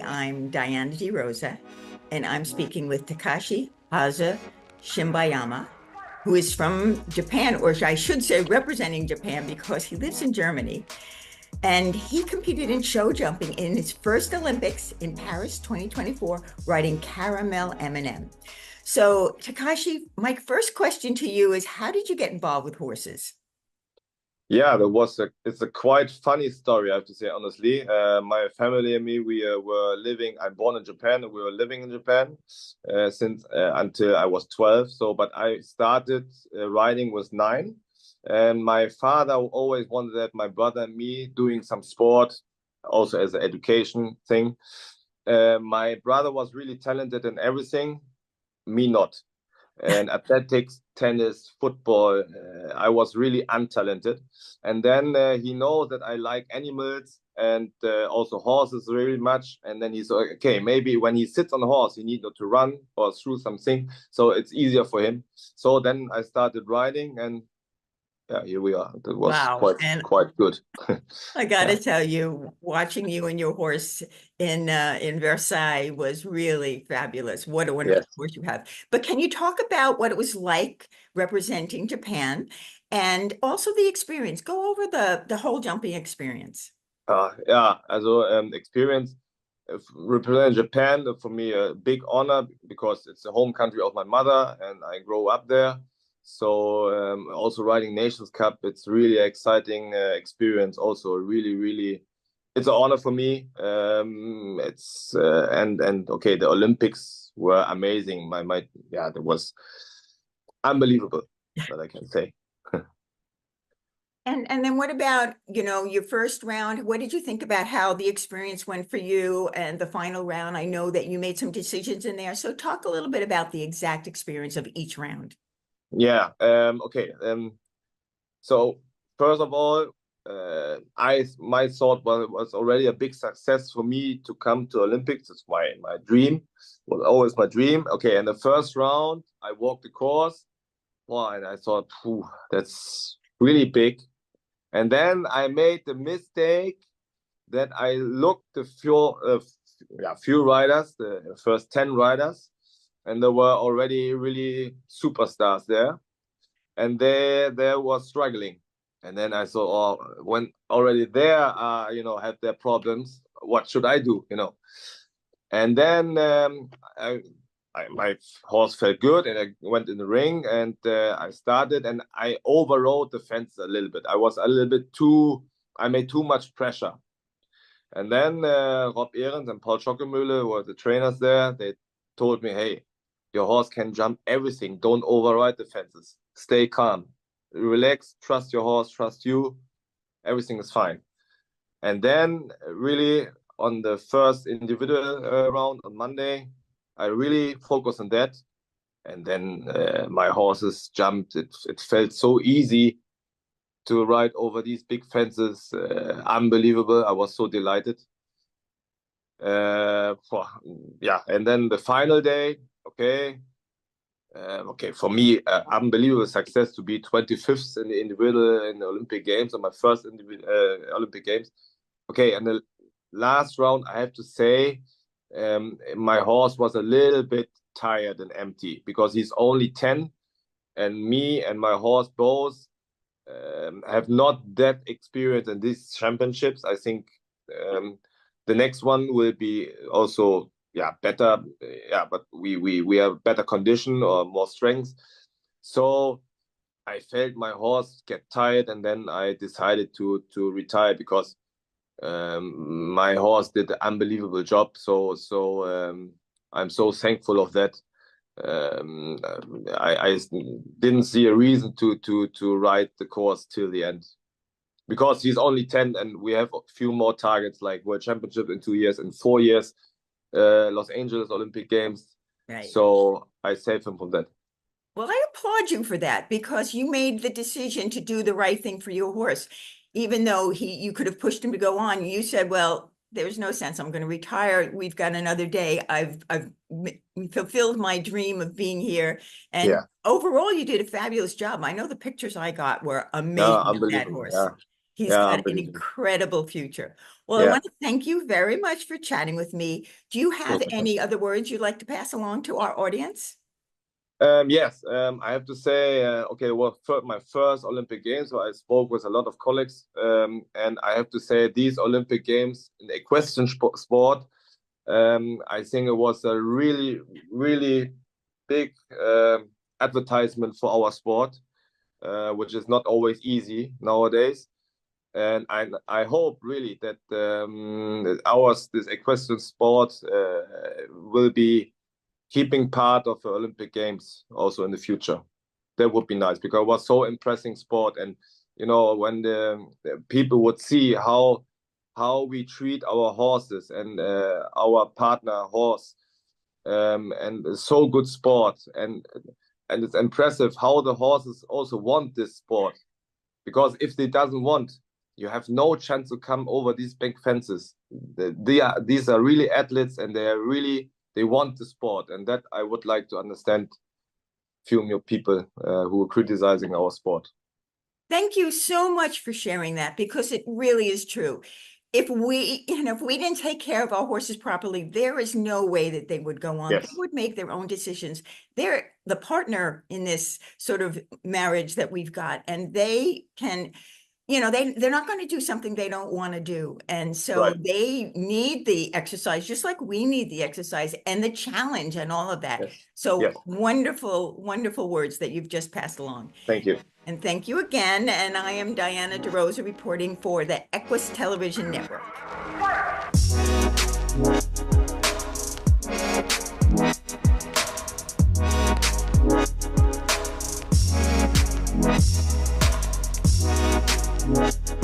I'm Diana DeRosa, and I'm speaking with Takashi Haase Shibayama, who is from Japan, or I should say representing Japan because he lives in Germany. And he competed in show jumping in his first Olympics in Paris 2024, riding Karamel M&M. So Takashi, my first question to you is, how did you get involved with horses? Yeah, it's a quite funny story, I have to say, honestly. My family and me, we were living, I'm born in Japan, and we were living in Japan since until I was 12. So, but I started riding with 9. And my father always wanted that my brother and me doing some sport, also as an education thing. My brother was really talented in everything, me not. And athletics, tennis, football, I was really untalented. And then he knows that I like animals and also horses really much. And then he's like, okay, maybe when he sits on a horse, he needs to run or through something. So it's easier for him. So then I started riding, and yeah, here we are. That was Wow. quite good. I got to tell you, watching you and your horse in Versailles was really fabulous. What a wonderful horse you have. But can you talk about what it was like representing Japan and also the experience? Go over the whole jumping experience. Yeah, also experience representing Japan for me a big honor because it's the home country of my mother and I grew up there. So also riding Nations Cup, it's really exciting experience. Also, really, it's an honor for me. It's and okay, the Olympics were amazing. Yeah, that was unbelievable. That I can say. And then what about, your first round? What did you think about how the experience went for you and the final round? I know that you made some decisions in there. So talk a little bit about the exact experience of each round. Yeah. Okay. So first of all, my thought was already a big success for me to come to Olympics. It's my dream. Was always my dream. Okay. And the first round, I walked the course. Wow, and I thought, that's really big. And then I made the mistake that I looked the few riders, the first 10 riders, and there were already really superstars there, and they was struggling. And then I saw, when already there, have their problems. What should I do? And then my horse felt good, and I went in the ring, and I started, and I overrode the fence a little bit. I was a little bit I made too much pressure. And then Rob Ehrens and Paul Schockemühle were the trainers there. They told me, hey, your horse can jump everything. Don't override the fences. Stay calm. Relax. Trust your horse. Trust you. Everything is fine. And then really on the first individual round on Monday, I really focused on that. And then my horses jumped. It felt so easy to ride over these big fences. Unbelievable. I was so delighted. Yeah, and then the final day, okay, for me, unbelievable success to be 25th in the individual in the Olympic Games, on my first Olympic Games. Okay, and the last round, I have to say, my horse was a little bit tired and empty because he's only 10, and me and my horse both have not that experience in these championships. I think the next one will be also better, but we have better condition or more strength. So I felt my horse get tired, and then I decided to retire because my horse did an unbelievable job. So I'm so thankful of that. I didn't see a reason to ride the course till the end, because he's only 10 and we have a few more targets like World Championship in 2 years, in 4 years, Los Angeles Olympic Games. Right. So I saved him from that. Well, I applaud you for that, because you made the decision to do the right thing for your horse. Even though you could have pushed him to go on, you said, well, there's no sense. I'm going to retire. We've got another day. I've fulfilled my dream of being here. And overall, you did a fabulous job. I know the pictures I got were amazing of that horse. He's got an incredible future. Well, I want to thank you very much for chatting with me. Do you have any other words you'd like to pass along to our audience? Yes, I have to say, okay, well, my first Olympic Games, so I spoke with a lot of colleagues, and I have to say these Olympic Games in the equestrian sport, I think it was a really, really big advertisement for our sport, which is not always easy nowadays. And I hope really that this equestrian sport will be keeping part of the Olympic Games also in the future. That would be nice, because it was so impressive sport. And, you know, when the people would see how we treat our horses and our partner horse, and it's so good sport. And it's impressive how the horses also want this sport. Because if they doesn't want, you have no chance to come over these big fences. These are really athletes, and they want the sport, and that I would like to understand few more people who are criticizing our sport. Thank you so much for sharing that, because it really is true. If we didn't take care of our horses properly, there is no way that they would go on. They would make their own decisions. They're the partner in this sort of marriage that we've got, and they can, they're not going to do something they don't want to do. And so they need the exercise, just like we need the exercise and the challenge and all of that. So wonderful, wonderful words that you've just passed along. Thank you. And thank you again. And I am Diana DeRosa reporting for the Equus Television Network. What?